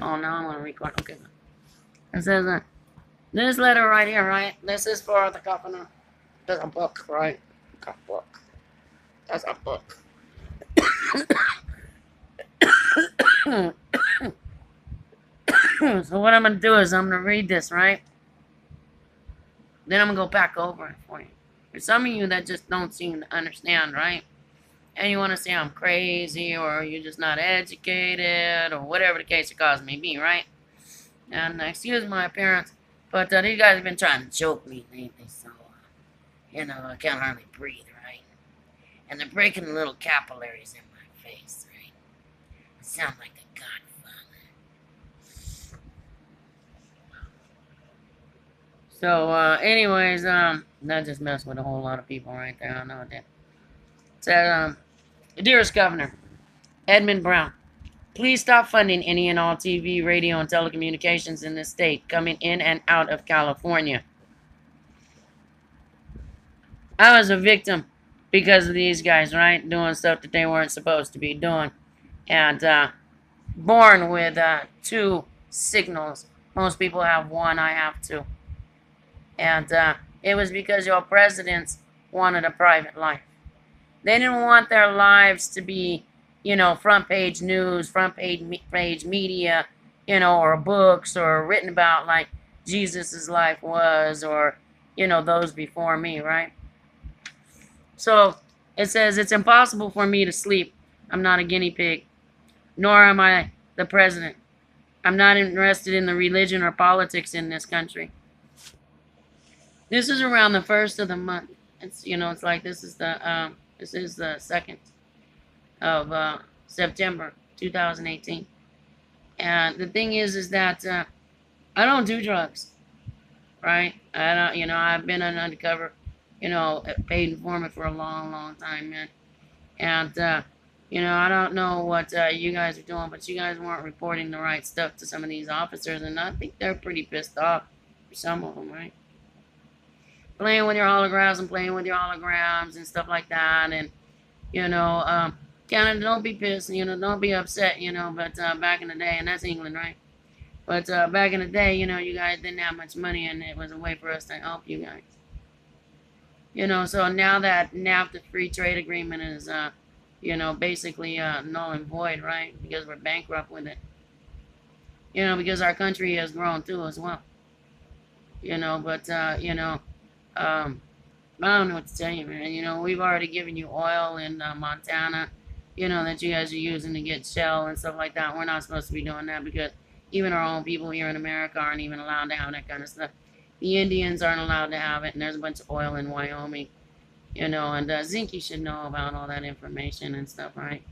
Oh, now I'm gonna record. Okay. It says, this letter right here, right? This is for the governor. There's a book, right? A book. That's a book. So what I'm gonna do is I'm gonna read this, right? Then I'm gonna go back over it for you. For some of you that just don't seem to understand, right? And you want to say I'm crazy, or you're just not educated, or whatever the case or cause may be, right? And excuse my appearance, but these guys have been trying to choke me lately, so, I can't hardly breathe, right? And they're breaking the little capillaries in my face, right? I sound like the Godfather. So, anyways, that just messed with a whole lot of people right there. I know that. It said, dearest Governor, Edmond Brown, please stop funding any and all TV, radio, and telecommunications in this state coming in and out of California. I was a victim because of these guys, right? Doing stuff that they weren't supposed to be doing. And born with 2 signals. Most people have 1, I have 2. And it was because your presidents wanted a private life. They didn't want their lives to be, front page news, front page media, or books, or written about like Jesus's life was, or, those before me, right? So it says, it's impossible for me to sleep. I'm not a guinea pig, nor am I the president. I'm not interested in the religion or politics in this country. This is around the 1st of the month. It's, it's like this is the 2nd of September 2018. And the thing is that I don't do drugs, right? I don't, I've been an undercover, paid informant for a long, long time, man. And, I don't know what you guys are doing, but you guys weren't reporting the right stuff to some of these officers, and I think they're pretty pissed off, some of them, right? Playing with your holograms and stuff like that, and, kind of don't be pissed, don't be upset, but back in the day, and that's England, right? But back in the day, you guys didn't have much money, and it was a way for us to help you guys. So now that NAFTA free trade agreement is, basically null and void, right? Because we're bankrupt with it. Because our country has grown too as well. But, I don't know what to tell you, man. We've already given you oil in Montana, that you guys are using to get shell and stuff like that. We're not supposed to be doing that because even our own people here in America aren't even allowed to have that kind of stuff. The Indians aren't allowed to have it, and there's a bunch of oil in Wyoming, and Zinke should know about all that information and stuff, right?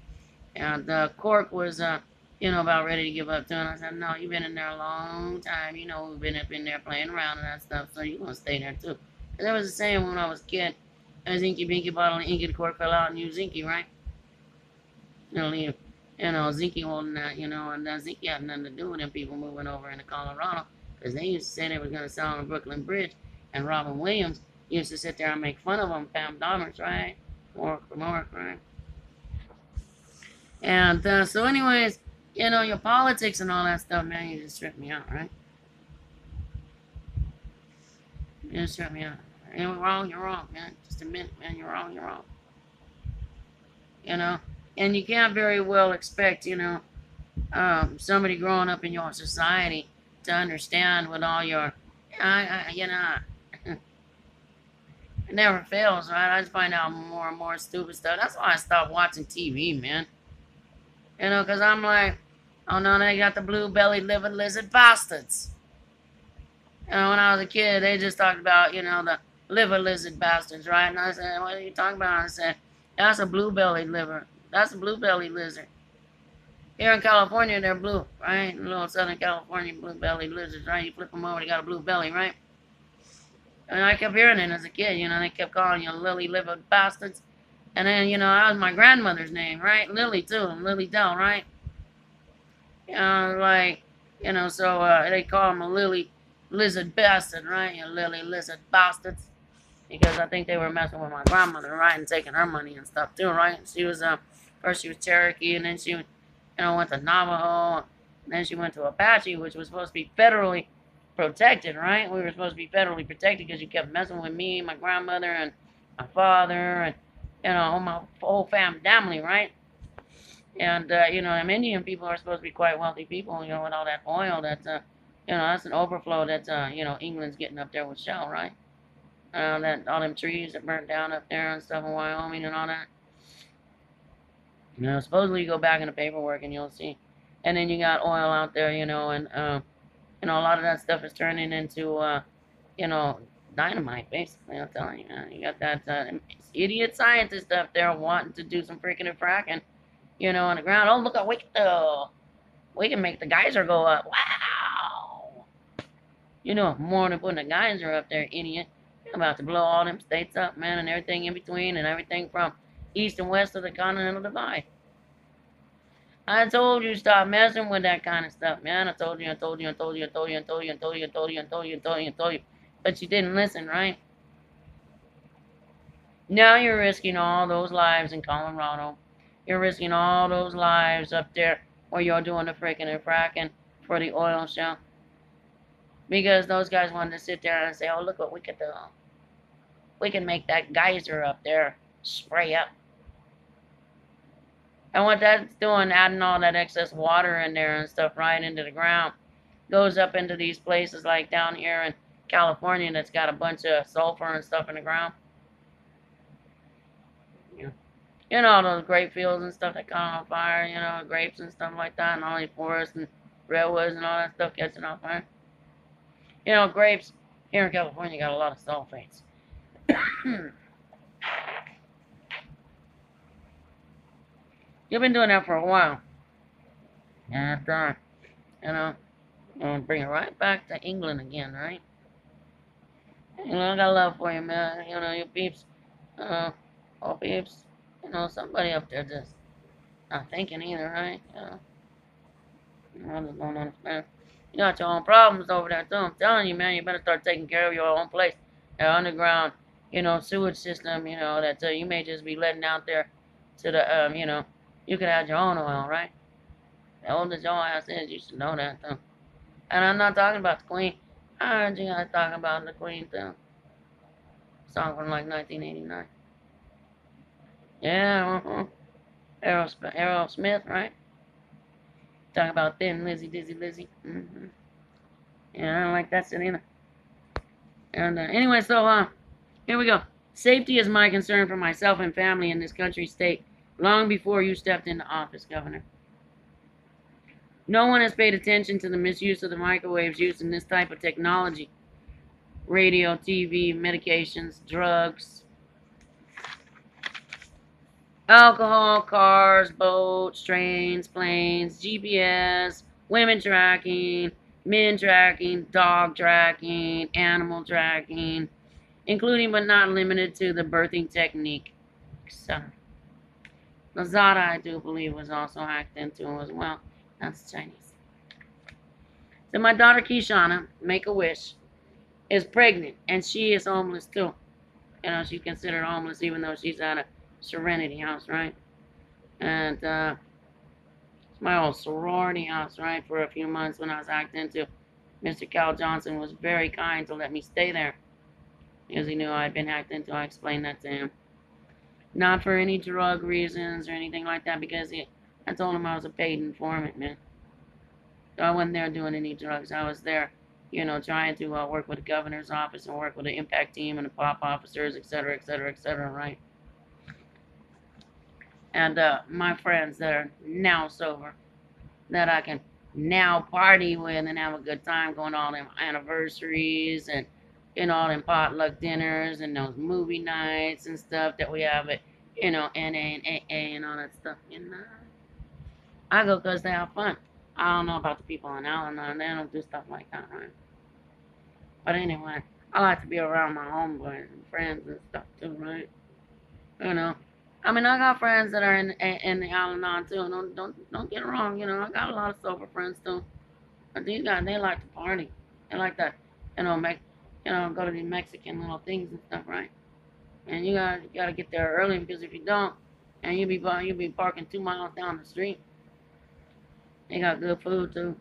And Cork was, about ready to give up too, and I said, no, you've been in there a long time, we've been up in there playing around and that stuff, so you're going to stay there too. And that was the same when I was a kid. A Zinky Binky bottle of ink and Cork fell out and you Zinky, right? Zinky holding that, and Zinky had nothing to do with them people moving over into Colorado, because they used to say they were going to sell on the Brooklyn Bridge, and Robin Williams used to sit there and make fun of them, Pam Dahmers, right? Mark, right? And so anyways, your politics and all that stuff, man, you just strip me out, right? You just strip me out. And we're wrong, you're wrong, man. Just admit, man, you're wrong, you're wrong. And you can't very well expect, somebody growing up in your society to understand with all your, it never fails, right? I just find out more and more stupid stuff. That's why I stopped watching TV, man. Because I'm like, oh no, they got the blue-bellied liver lizard bastards. When I was a kid, they just talked about, the liver lizard bastards, right? And I said, what are you talking about? I said, that's a blue-bellied liver. That's a blue-bellied lizard. Here in California, they're blue, right? Little Southern California blue-bellied lizards, right? You flip them over, they got a blue belly, right? And I kept hearing it as a kid, they kept calling you lily liver bastards. And then, that was my grandmother's name, right? Lily, too, Lily Dell, right? So they call him a lily lizard bastard, right? You lily lizard bastards. Because I think they were messing with my grandmother, right? And taking her money and stuff, too, right? She was, first she was Cherokee, and then she, went to Navajo. Then she went to Apache, which was supposed to be federally protected, right? We were supposed to be federally protected because you kept messing with me, my grandmother, and my father, and my whole family, right? And them Indian people are supposed to be quite wealthy people, with all that oil that's that's an overflow that England's getting up there with Shell, right? That all them trees that burnt down up there and stuff in Wyoming and all that. Supposedly you go back in the paperwork and you'll see. And then you got oil out there, and a lot of that stuff is turning into dynamite, basically. I'm telling you, man. You got that idiot scientist up there wanting to do some freaking fracking, on the ground. Oh, look, we can make the geyser go up. Wow. More than putting a geyser up there, idiot. You're about to blow all them states up, man, and everything in between, and everything from east and west of the continental divide. I told you stop messing with that kind of stuff, man. I told you. But you didn't listen, right? Now you're risking all those lives in Colorado. You're risking all those lives up there where you're doing the freaking and fracking for the oil shale. Because those guys wanted to sit there and say, oh, look what we could do. We can make that geyser up there spray up. And what that's doing, adding all that excess water in there and stuff right into the ground, goes up into these places like down here in California that's got a bunch of sulfur and stuff in the ground. All those grape fields and stuff that caught on fire, grapes and stuff like that, and all these forests and redwoods and all that stuff catching on fire. Grapes here in California got a lot of sulfates. You've been doing that for a while. And, bring it right back to England again, right? I got love for you, man. You peeps, all peeps, somebody up there just not thinking either, right? I just don't understand. You got your own problems over there, too. I'm telling you, man, you better start taking care of your own place. Your underground, sewage system, that you may just be letting out there to the, you could have your own oil, right? As old as your ass is, you should know that, too. And I'm not talking about the Queen. I heard you guys talking about the Queen, too. Song from like 1989. Yeah, Aerosmith, right? Talking about Thin Lizzy, Dizzy Lizzy. Yeah, I don't like that shit either. And anyway, so here we go. Safety is my concern for myself and family in this country state long before you stepped into office, Governor. No one has paid attention to the misuse of the microwaves used in this type of technology. Radio, TV, medications, drugs, alcohol, cars, boats, trains, planes, GPS, women tracking, men tracking, dog tracking, animal tracking, including but not limited to the birthing technique, etc. Lazada, I do believe, was also hacked into as well. That's Chinese. So my daughter Kishana, Make-A-Wish, is pregnant, and she is homeless too. She's considered homeless even though she's at a Serenity house, right? And it's my old sorority house, right? For a few months when I was hacked into. Mr. Cal Johnson was very kind to let me stay there because he knew I'd been hacked into. I explained that to him. Not for any drug reasons or anything like that, because I told him I was a paid informant, man. So I wasn't there doing any drugs. I was there, trying to work with the governor's office and work with the impact team and the POP officers, etc., right? And my friends that are now sober, that I can now party with and have a good time, going to all them anniversaries and all them potluck dinners and those movie nights and stuff that we have at, NA and AA and all that stuff, I go because they have fun. I don't know about the people in Al-Anon. They don't do stuff like that, right? But anyway, I like to be around my homeboys and friends and stuff too, right? I mean, I got friends that are in the Al-Anon too. Don't get it wrong. I got a lot of sober friends too. But these guys, they like to party. They like to, go to these Mexican little things and stuff, right? And you gotta get there early, because if you don't, and you'll be parking 2 miles down the street. They got good food too.